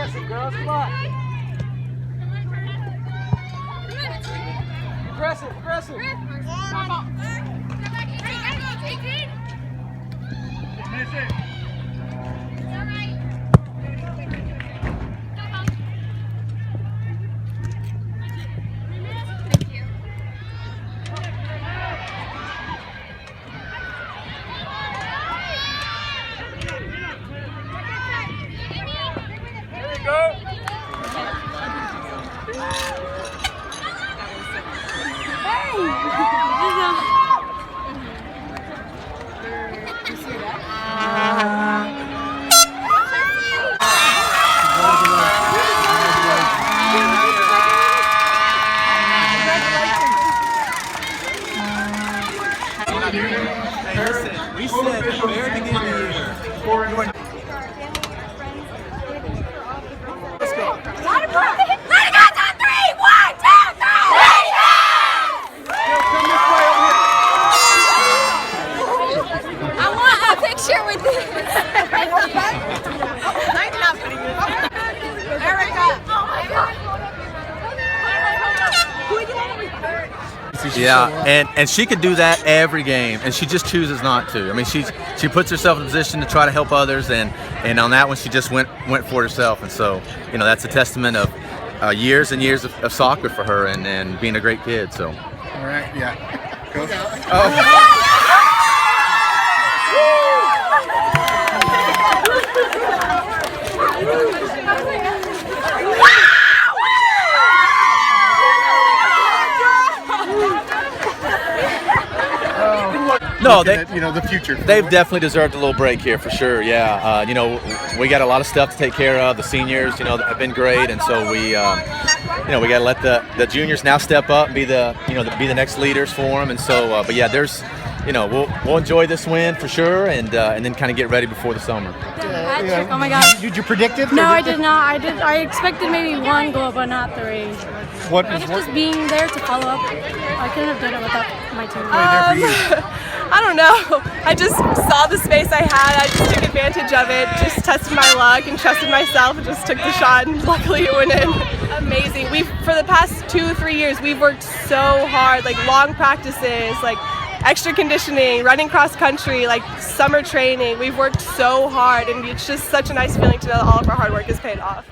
aggressive, girls. Come on. Aggressive, aggressive. Miss it. We said at the very beginning of the year. Let's go. Let it go on 3! 1, 2, 3! I want a picture with this. I'm not putting it. Erica. Oh my God. Yeah, and she could do that every game, and she just chooses not to. I mean, she puts herself in a position to try to help others, and on that one she just went for herself, and so that's a testament of years and years of soccer for her, and being a great kid. So. All right, yeah. Go. Oh. No, the future. They've definitely deserved a little break here for sure. Yeah, we got a lot of stuff to take care of. The seniors, have been great, and so we got to let the juniors now step up and be the next leaders for them. And so, but yeah, there's, we'll enjoy this win for sure, and then kind of get ready before the summer. Hat-trick, oh my gosh. Did you predict it? No, I did not. I expected maybe 1 goal, but not 3. What I was guess just being there to follow up. I couldn't have done it without my team. I don't know. I just saw the space I had. I just took advantage of it, just tested my luck and trusted myself and just took the shot, and luckily it went in. Amazing. For the past 2-3 years, we've worked so hard, like long practices, like extra conditioning, running cross country, like summer training. We've worked so hard, and it's just such a nice feeling to know that all of our hard work has paid off.